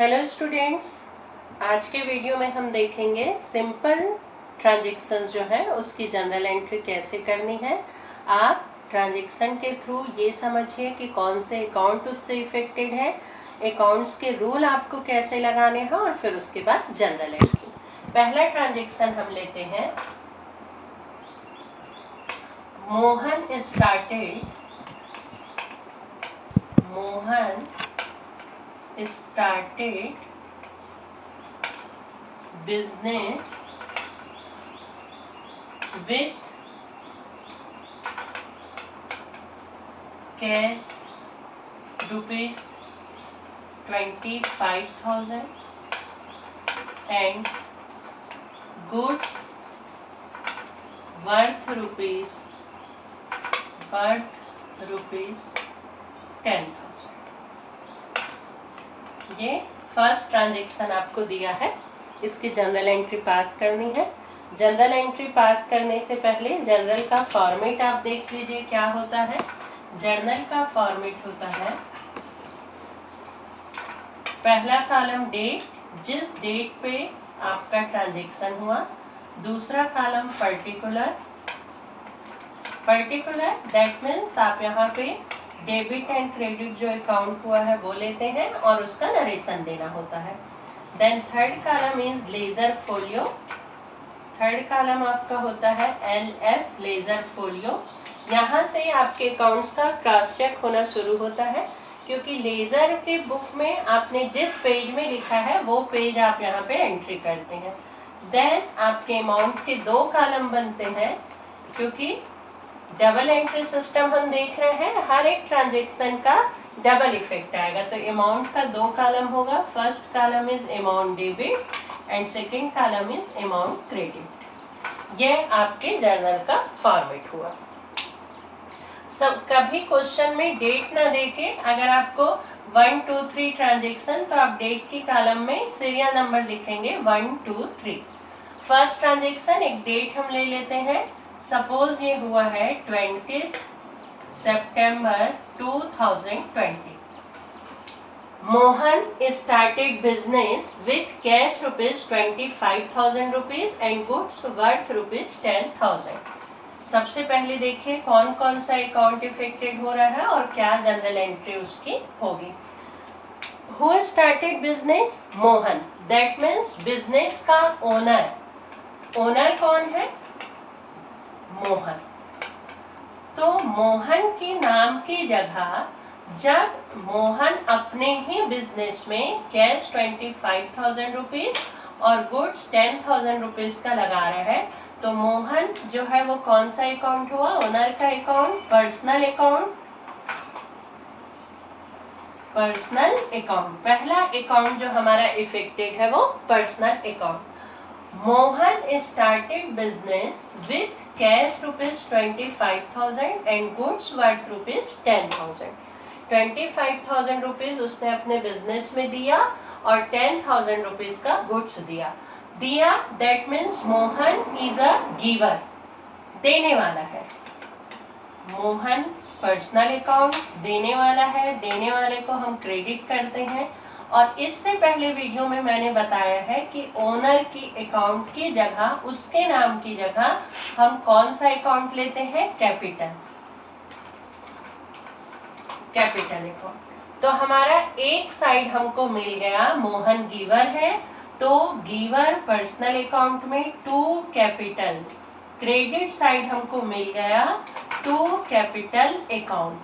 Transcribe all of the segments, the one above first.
Hello students, आज के video में हम देखेंगे सिंपल ट्रांजैक्शंस जो है उसकी जनरल एंट्री कैसे करनी है। आप ट्रांजैक्शन के थ्रू ये समझिए कि कौन से अकाउंट उससे इफेक्टेड है, अकाउंट्स के रूल आपको कैसे लगाने हैं और फिर उसके बाद जनरल एंट्री। पहला ट्रांजैक्शन हम लेते हैं। Mohan started business with cash rupees 25,000 and goods worth rupees 10,000। ये फर्स्ट ट्रांजैक्शन आपको दिया है, इसकी जनरल एंट्री पास करनी है। जनरल एंट्री पास करने से पहले जनरल का फॉर्मेट आप देख लीजिए क्या होता है। जर्नल का फॉर्मेट होता है, पहला कॉलम डेट, जिस डेट पे आपका ट्रांजैक्शन हुआ। दूसरा कॉलम पर्टिकुलर दैट मीन्स आप यहाँ पे डेबिट एंड क्रेडिट जो अकाउंट हुआ है वो लेते हैं और उसका नरेशन देना होता है। Then third column is ledger folio. Third column आपका होता है LF लेजर फोलियो। यहाँ से आपके अकाउंट्स का क्रॉस चेक होना शुरू होता है, क्योंकि लेजर के बुक में आपने जिस पेज में लिखा है वो पेज आप यहाँ पे एंट्री करते हैं। देन आपके अमाउंट के दो कॉलम बनते हैं, क्योंकि डबल एंट्री सिस्टम हम देख रहे हैं, हर एक ट्रांजैक्शन का डबल इफेक्ट आएगा। तो अमाउंट का दो कॉलम होगा, first column is amount debit and second column is amount credit. ये आपके जर्नल का फॉर्मेट हुआ। सब कभी क्वेश्चन में डेट ना देके अगर आपको 1 2 3 ट्रांजैक्शन, तो आप डेट की कॉलम में सीरियल नंबर लिखेंगे 1 2 3। फर्स्ट ट्रांजैक्शन एक डेट हम ले लेते हैं, सपोज ये हुआ है 20 सितंबर 2020। Mohan started business with cash rupees 25,000 rupees and goods worth rupees 10,000। सबसे पहले देखिए कौन कौन सा अकाउंट इफेक्टेड हो रहा है और क्या जनरल एंट्री उसकी होगी। Who started business? Mohan, that means business का ओनर कौन है? मोहन। तो मोहन के नाम की जगह जब मोहन अपने ही बिजनेस में कैश 25,000 रुपीज और गुड्स 10,000 रुपीज का लगा रहा है, तो मोहन जो है वो कौन सा अकाउंट हुआ? ओनर का अकाउंट, पर्सनल अकाउंट। पहला अकाउंट जो हमारा इफेक्टेड है वो personal account. Mohan started business with cash rupees 25,000 and goods worth rupees 10,000। 25,000 rupees उसने अपने बिजनेस में दिया और 10,000 रुपीज का गुड्स दिया। That means Mohan is a giver, देने वाला है। मोहन पर्सनल अकाउंट देने वाला है, देने वाले को हम क्रेडिट करते हैं। और इससे पहले वीडियो में मैंने बताया है कि ओनर की अकाउंट की जगह, उसके नाम की जगह हम कौन सा अकाउंट लेते हैं? Capital account. तो हमारा एक साइड हमको मिल गया, मोहन गिवर है तो गिवर पर्सनल अकाउंट में 2 कैपिटल, क्रेडिट साइड हमको मिल गया 2 कैपिटल अकाउंट।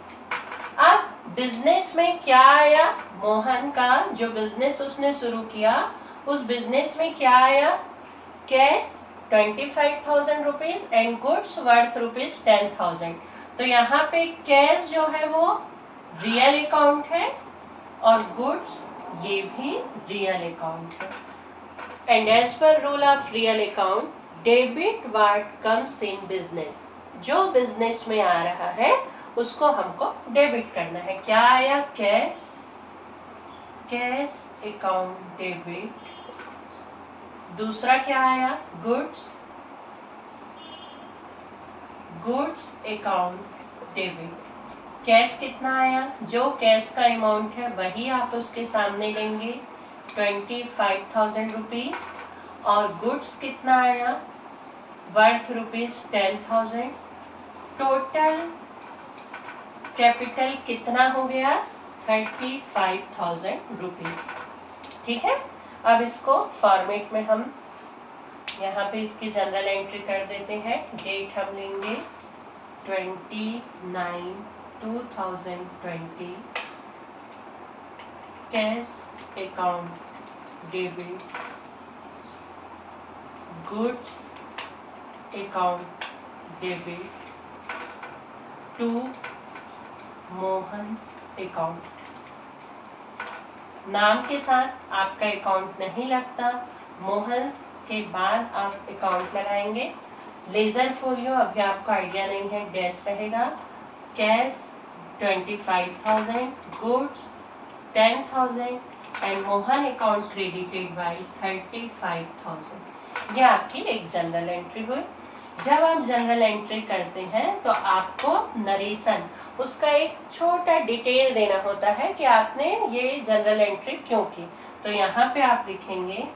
अब बिजनेस में क्या आया? मोहन का जो बिजनेस उसने शुरू किया उस बिजनेस में क्या आया? Cash 25,000 rupees and goods worth rupees 10,000। तो यहाँ पे कैश जो है वो रियल अकाउंट है और गुड्स ये भी रियल अकाउंट है। And as per rule of real account, debit what comes in business, जो बिजनेस में आ रहा है उसको हमको डेबिट करना है। क्या आया? Cash account debit. दूसरा क्या आया? Goods account debit. कैश कितना आया? जो कैश का अमाउंट है वही आप उसके सामने लेंगे, 25,000 रुपीज, और गुड्स कितना आया, वर्थ रुपीज 10,000। टोटल कैपिटल कितना हो गया, 35,000 रुपीज। ठीक है, अब इसको फॉर्मेट में हम यहाँ पे इसकी जनरल एंट्री कर देते हैं। डेट हम लेंगे 29/2020, cash account debit, goods account debit to Mohan's account. नाम के साथ आपका अकाउंट नहीं लगता, मोहन्स के बाद आप अकाउंट लगाएंगे। लेजर फोलियो अभी आपको आइडिया नहीं है, डैश रहेगा। Cash 25,000, goods 10,000 and Mohan account credited bye 35,000। ये आपकी एक जनरल एंट्री हुई। जब आप जनरल एंट्री करते हैं तो आपको नरेशन, उसका एक छोटा डिटेल देना होता है कि आपने ये जनरल एंट्री क्यों की। तो यहाँ पे आप लिखेंगे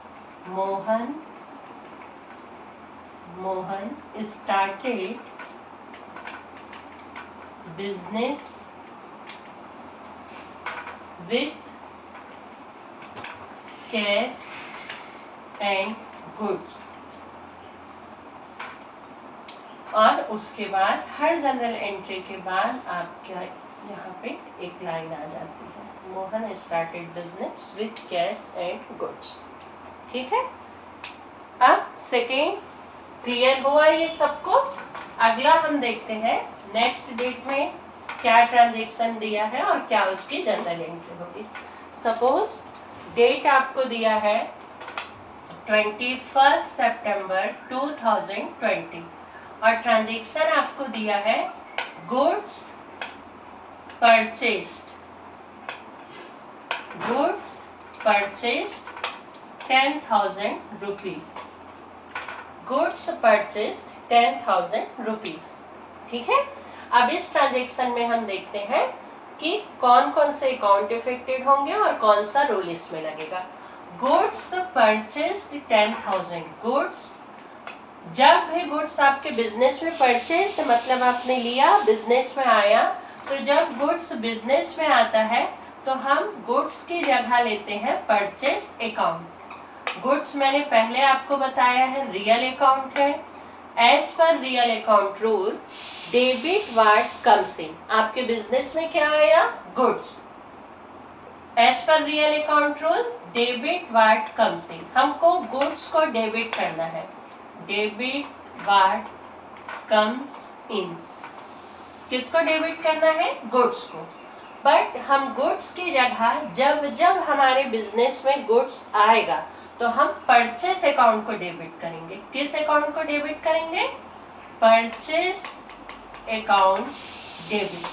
Mohan started business with cash and goods। और उसके बाद हर जनरल एंट्री के बाद आपका यहाँ पे एक लाइन आ जाती है, Mohan started business with cash and goods. ठीक है, अब सेकेंड क्लियर हुआ ये सबको। अगला हम देखते हैं नेक्स्ट डेट में क्या ट्रांजैक्शन दिया है और क्या उसकी जनरल एंट्री होगी। सपोज डेट आपको दिया है 21 सितंबर 2020 और ट्रांजैक्शन आपको दिया है goods purchased 10,000 rupees, goods purchased 10,000 rupees. ठीक है, अब इस ट्रांजैक्शन में हम देखते हैं कि कौन कौन से अकाउंट इफेक्टेड होंगे और कौन सा रूल इसमें लगेगा। गुड्स परचेस्ड 10,000, गुड्स, जब भी गुड्स आपके बिजनेस में परचेज मतलब आपने लिया, बिजनेस में आया, तो जब गुड्स बिजनेस में आता है तो हम गुड्स की जगह लेते हैं परचेज अकाउंट। गुड्स मैंने पहले आपको बताया है रियल अकाउंट है। As per real account rule debit what comes in, आपके बिजनेस में क्या आया, goods. As per real account rule debit what comes in, हमको गुड्स को डेबिट करना है, डेबिट व्हाट कम्स इन। किसको डेबिट करना है, गुड्स को। बट हम गुड्स की जगह जब जब हमारे बिजनेस में गुड्स आएगा तो हम परचेस अकाउंट को डेबिट करेंगे। किस अकाउंट को डेबिट करेंगे, purchase account debit.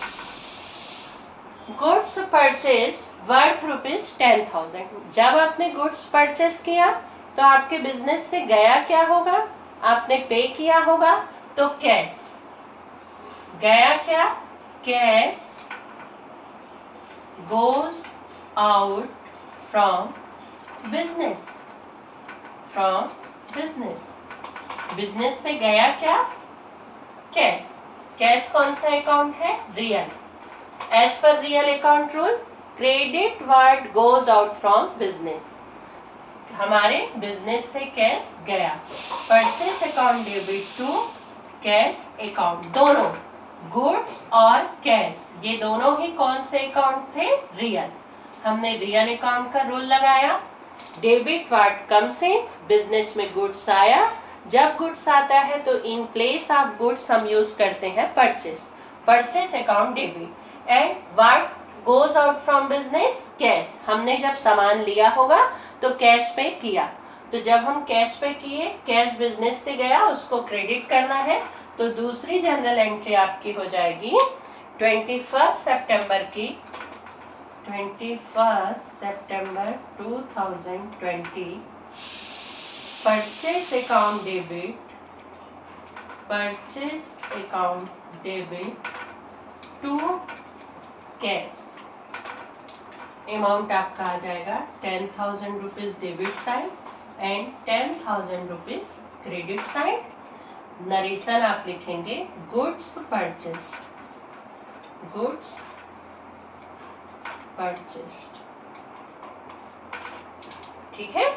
Goods purchased worth rupees 10,000, जब आपने गुड्स परचेस किया तो आपके बिजनेस से गया क्या होगा, आपने पे किया होगा तो कैश गया, क्या cash goes out from business, business से गया क्या, कैश। कैश कौन सा अकाउंट है, real. As per real account rule credit what goes out from business, हमारे बिजनेस से कैश गया, purchase account debit to cash account. दोनों गुड्स और कैश ये दोनों ही कौन से अकाउंट थे, रियल। हमने रियल अकाउंट का रूल लगाया। Debit what comes in, business में गुड्स आया, जब गुड्स आता है तो इन प्लेस ऑफ गुड्स हम यूज करते हैं purchase account debit. And what goes out from business, cash, हमने जब सामान लिया होगा तो कैश पे किया, तो जब हम कैश पे किए, कैश बिजनेस से गया, उसको क्रेडिट करना है। तो दूसरी जनरल एंट्री आपकी हो जाएगी 21 सितंबर की, 21 सितंबर 2020, purchase account debit to cash amount आपका आ जाएगा 10,000 rupees debit side and 10,000 rupees credit side. Narration आप लिखेंगे गुड्स परचेस्ड, गुड्स परचेस्ड, ठीक है।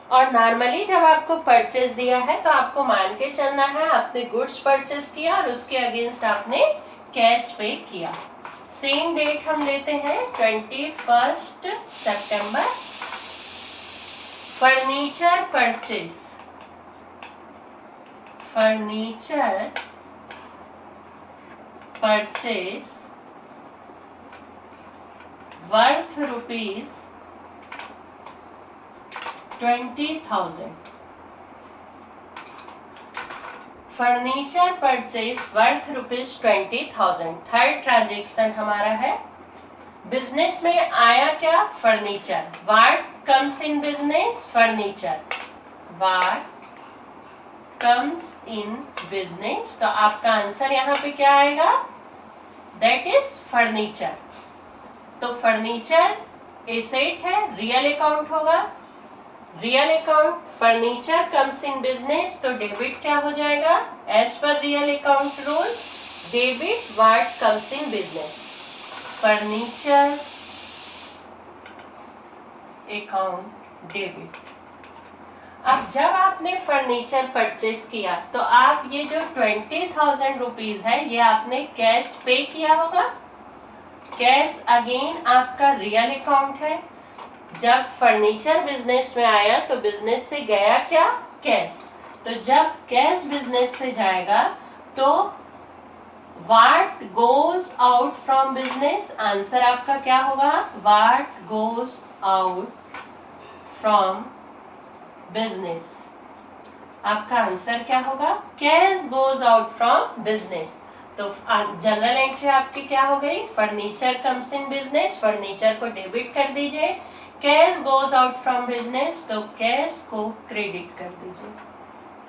और नॉर्मली जब आपको परचेज दिया है तो आपको मान के चलना है आपने गुड्स परचेज किया और उसके अगेंस्ट आपने कैश पे किया। सेम डेट हम लेते हैं 21 सितंबर। Furniture purchase, furniture purchase worth rupees 20,000। Furniture purchase worth rupees 20,000। Third transaction हमारा है बिजनेस में आया क्या, furniture. What comes in business, furniture. What comes in business, तो आपका आंसर यहाँ पे क्या आएगा, दैट इज फर्नीचर। तो फर्नीचर एसेट है, रियल अकाउंट होगा। Real account furniture comes in business, तो डेबिट क्या हो जाएगा, as per real account rule debit what comes in business, furniture account debit. अब जब आपने फर्नीचर परचेस किया तो आप ये जो 20,000 रुपीज है ये आपने कैश पे किया होगा। कैश अगेन आपका रियल अकाउंट है। जब फर्नीचर बिजनेस में आया तो बिजनेस से गया क्या, कैश। तो जब कैश बिजनेस से जाएगा तो what goes out from business, answer आपका क्या होगा, what goes out from business. आपका आंसर क्या होगा, cash goes out from business. तो जनरल एंट्री आपकी क्या हो गई, furniture comes in business, furniture को डेबिट कर दीजिए। Cash goes out from business, तो कैश को क्रेडिट कर दीजिए।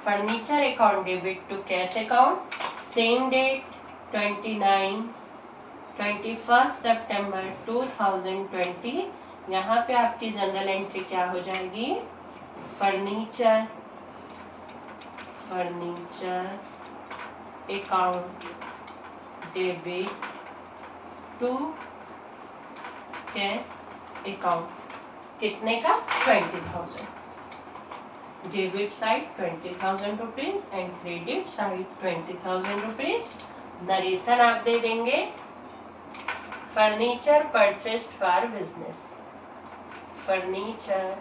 Furniture account debit to cash account. Same date 21 सितंबर 2020। यहाँ पे आपकी जनरल एंट्री क्या हो जाएगी, furniture, furniture account debit to cash account. कितने का, 20,000। Debit side 20,000 rupees and credit side 20,000 rupees. Narration आप दे देंगे furniture purchased for business, furniture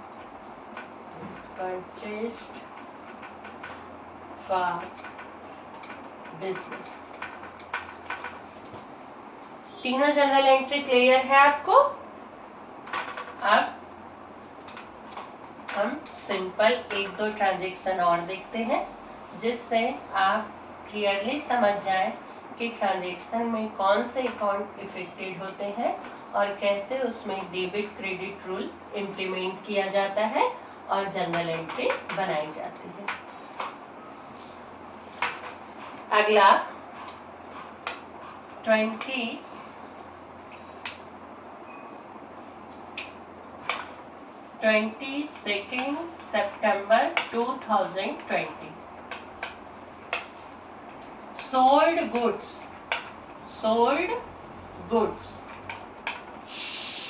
purchased for business. तीनों जनरल एंट्री क्लियर है आपको। अब हम सिंपल एक दो ट्रांजैक्शन और देखते हैं जिससे आप क्लियरली समझ जाएं कि ट्रांजैक्शन में कौन से अकाउंट इफेक्टेड होते हैं और कैसे उसमें डेबिट क्रेडिट रूल इम्प्लीमेंट किया जाता है और जनरल एंट्री बनाई जाती है। अगला 22 सितंबर 2020। Sold goods, sold goods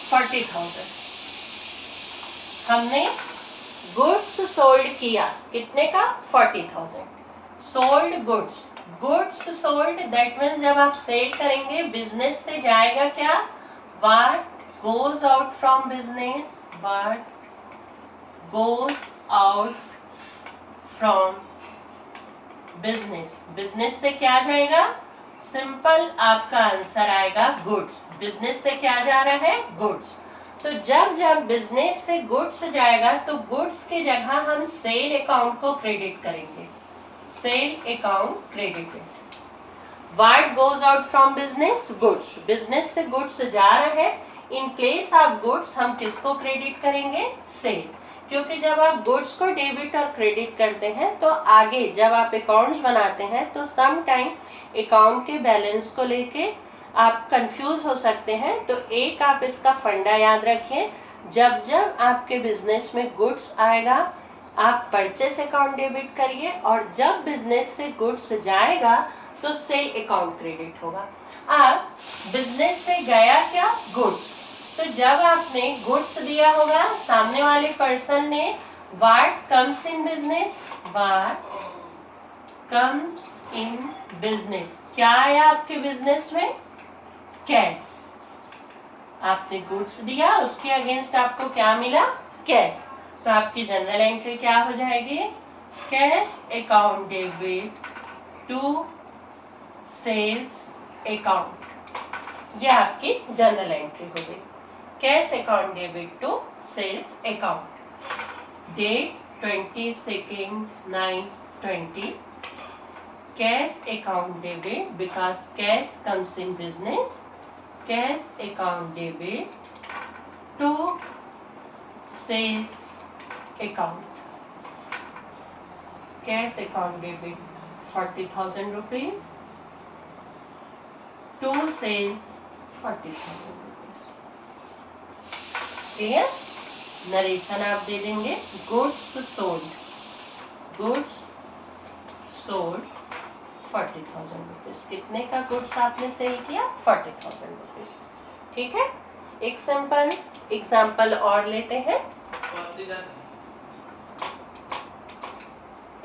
40,000। हमने गुड्स सोल्ड किया कितने का, 40,000। Sold goods, goods sold that means जब आप सेल करेंगे बिजनेस से जाएगा क्या, what goes out from business, what goes out from business. Business से क्या जाएगा, सिंपल आपका आंसर आएगा गुड्स। बिजनेस से क्या जा रहा है, गुड्स। तो जब जब बिजनेस से गुड्स जाएगा तो गुड्स की जगह हम सेल अकाउंट को क्रेडिट करेंगे, sale account credited. What goes out from business, goods. Business से गुड्स जा रहा है, इन प्लेस ऑफ गुड्स हम किसको क्रेडिट करेंगे, सेल। क्योंकि जब आप गुड्स को डेबिट और क्रेडिट करते हैं तो आगे जब आप अकाउंट्स बनाते हैं तो सम टाइम अकाउंट के बैलेंस को लेके आप कंफ्यूज हो सकते हैं, तो एक आप इसका फंडा याद रखिए, जब जब आपके बिजनेस में गुड्स आएगा आप परचेस अकाउंट डेबिट करिए, और जब बिजनेस से गुड्स जाएगा तो सेल अकाउंट क्रेडिट होगा। अब बिजनेस से गया क्या? गुड्स। तो जब आपने गुड्स दिया होगा, सामने वाले पर्सन ने what comes in business, what comes in business, क्या आया आपके बिजनेस में? कैश। आपने गुड्स दिया, उसके अगेंस्ट आपको क्या मिला? कैश। तो आपकी जनरल एंट्री क्या हो जाएगी? Cash account debit to sales account. ये आपकी जनरल एंट्री हो गई। Cash account debit to sales account. Date 22/9/20। Cash account debit because cash comes in business. Cash account debit to sales account. Cash account debit 40,000 rupees to sales 40,000 rupees. ठीक है? Narration आप दे देंगे, goods sold, goods sold 40,000 rupees. कितने का goods आपने cell किया? 40,000 rupees. ठीक है? एक सिंपल एग्जाम्पल और लेते हैं।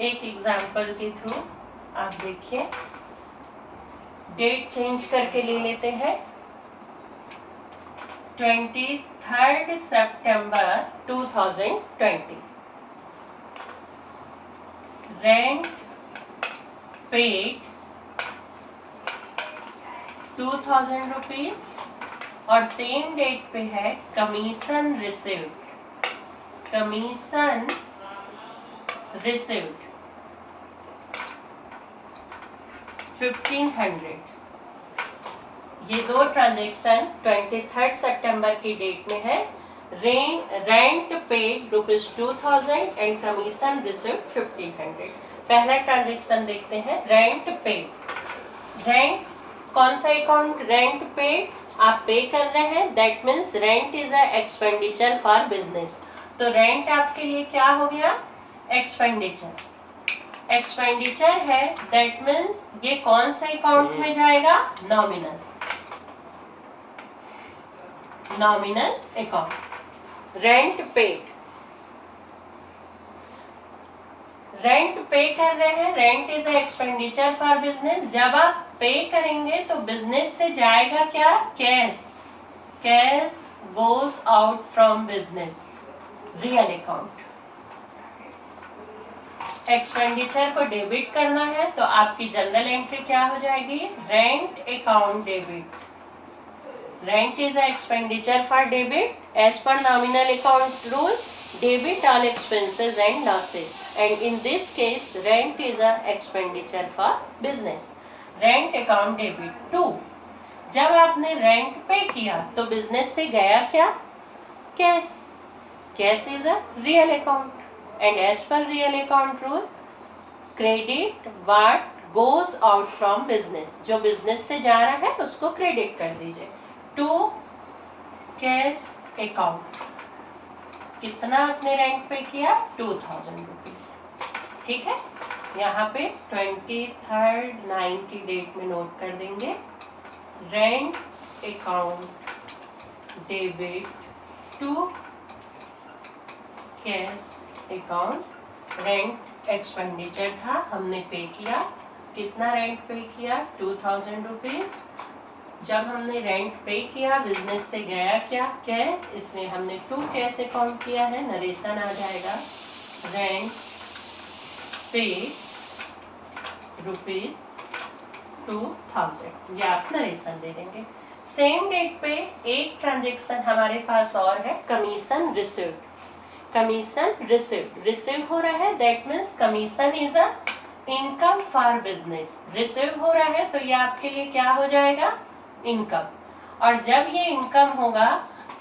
एक एग्जाम्पल के थ्रू आप देखिए, डेट चेंज करके ले लेते हैं। 23 सितंबर 2020। रेंट पेड 2000 रुपीज, और सेम डेट पे है कमीशन रिसीव्ड, कमीशन रिसीव्ड 1500। ये दो ट्रांजेक्शन 23 सितंबर की डेट में है। Rent paid ₹2000 and commission received 1500। पहला ट्रांजेक्शन देखते हैं, रेंट पेड। रेंट कौन सा अकाउंट? रेंट पेड आप पे कर रहे हैं, that means rent is a expenditure for business. तो रेंट आपके लिए क्या हो गया? एक्सपेंडिचर। एक्सपेंडिचर है, दैट मीन्स ये कौन से अकाउंट में जाएगा? Nominal, nominal account. Rent paid, rent पे कर रहे हैं, rent is expenditure for business. जब आप पे करेंगे तो बिजनेस से जाएगा क्या? Cash. Cash goes out from business, real account. Expenditure को डेबिट करना है तो आपकी जनरल एंट्री क्या हो जाएगी? Rent account debit. Rent is expenditure for debit as per nominal account rule, debit all expenses and losses, and in this case rent is a expenditure for business. Rent account debit to, जब आपने rent पे किया तो business से गया क्या? Cash. Cash is a real account and as per real account rule credit what goes out from business. जो business से जा रहा है उसको क्रेडिट कर दीजिए टू कैश अकाउंट। कितना आपने रेंट पे किया? 2000 रुपीज। ठीक है? यहाँ पे 23/9 की डेट में नोट कर देंगे, rent account debit to cash account. Rent expenditure था, हमने पे किया। कितना रेंट पे किया? 2000 रुपीज। जब हमने रेंट पे किया बिजनेस से गया क्या? कैश, इसलिए हमने टू कैश अकाउंट किया है। नरेशन आ जाएगा, रेंट पे ₹2000। ये आप नरेशन दे देंगे। सेम डेट पे एक ट्रांजेक्शन हमारे पास और है, commission received. Commission received, receive हो रहा है, that means commission is a income for business. Receive हो रहा है तो ये आपके लिए क्या हो जाएगा? इनकम। और जब ये इनकम होगा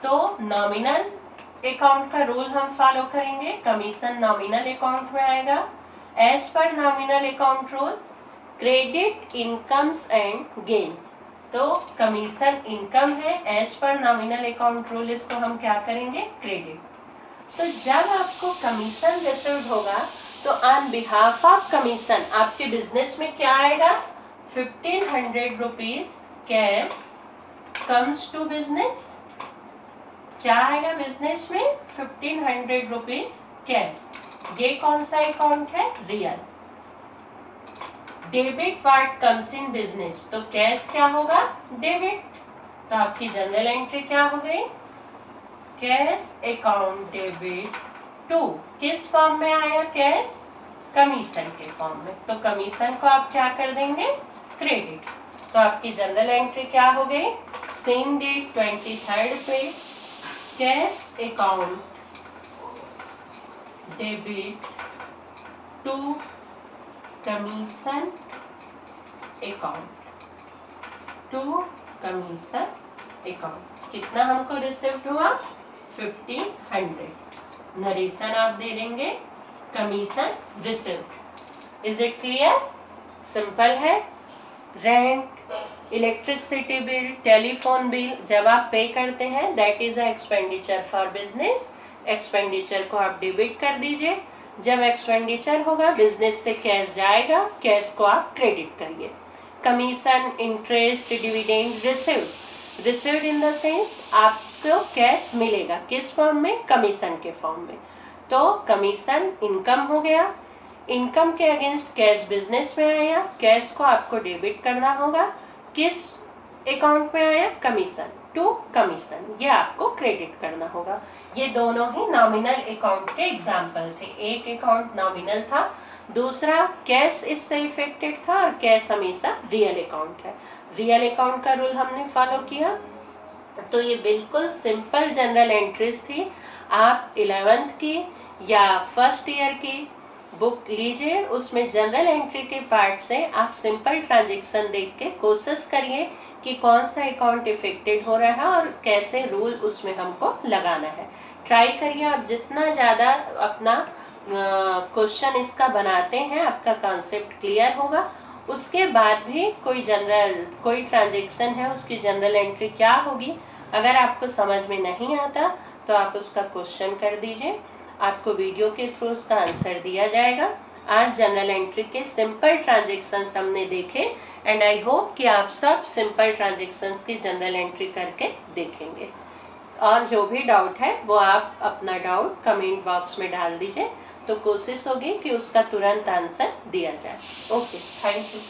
तो नॉमिनल अकाउंट का रूल हम फॉलो करेंगे, कमीशन नॉमिनल अकाउंट में आएगा। As per nominal account rule credit incomes and gains. तो कमीशन इनकम है, as per nominal account rule इसको हम क्या करेंगे, क्रेडिट। तो जब आपको कमीशन रिसीव्ड होगा तो ऑन बिहाफ ऑफ कमीशन आपके बिजनेस में क्या आएगा, 1500 rupees cash comes to business. क्या आएगा बिजनेस में, 1500 रुपीज कैश। ये कौन सा अकाउंट है, real. Debit what comes in business, तो कैश क्या होगा, डेबिट। तो आपकी जनरल एंट्री क्या हो गई, कैश अकाउंट डेबिट टू, किस फॉर्म में आया कैश, कमीशन के फॉर्म में। तो कमीशन को आप क्या कर देंगे, क्रेडिट। तो आपकी जनरल एंट्री क्या हो गई, सेम डेट 23rd पे cash account debit to commission account, to commission account. कितना हमको रिसिव्ड हुआ, 1500। नरेशन आप दे देंगे, commission received. Is it clear, simple है। Rent, electricity bill, telephone bill जब आप पे करते हैं that is a expenditure for business. Expenditure को आप डेबिट कर दीजिए। जब एक्सपेंडिचर होगा बिजनेस से कैश जाएगा, कैश को आप क्रेडिट करिए। Commission, interest, dividend received. Received in the sense आपको कैश मिलेगा, किस फॉर्म में, कमीशन के फॉर्म में। तो कमीशन इनकम हो गया। इनकम के अगेंस्ट कैश बिजनेस में आया, कैश को आपको डेबिट करना होगा, किस अकाउंट में आया, कमीशन टू कमीशन, ये आपको क्रेडिट करना होगा। ये दोनों ही नॉमिनल अकाउंट के एग्जाम्पल थे। एक अकाउंट नॉमिनल था, दूसरा कैश इससे इफेक्टेड था, और कैश हमेशा रियल अकाउंट है। रियल अकाउंट का रूल हमने फॉलो किया। तो ये बिल्कुल सिंपल जनरल एंट्रीज थी। आप 11th की या फर्स्ट ईयर की बुक लीजिए, उसमें जनरल एंट्री के पार्ट से आप सिंपल ट्रांजैक्शन देख के कोशिश करिए कि कौन सा अकाउंट इफेक्टेड हो रहा है और कैसे रूल उसमें हमको लगाना है। ट्राई करिए, आप जितना ज़्यादा अपना क्वेश्चन इसका बनाते हैं आपका कॉन्सेप्ट क्लियर होगा। उसके बाद भी कोई ट्रांजैक्शन है उसकी जनरल एंट्री क्या होगी, अगर आपको समझ में नहीं आता तो आप उसका क्वेश्चन कर दीजिए, आपको वीडियो के थ्रू उसका आंसर दिया जाएगा। आज जनरल एंट्री के सिंपल ट्रांजैक्शंस हमने देखे, एंड आई होप कि आप सब सिंपल ट्रांजैक्शंस की जनरल एंट्री करके देखेंगे। और जो भी डाउट है वो आप अपना डाउट कमेंट बॉक्स में डाल दीजिए, तो कोशिश होगी कि उसका तुरंत आंसर दिया जाए। Okay, thank you.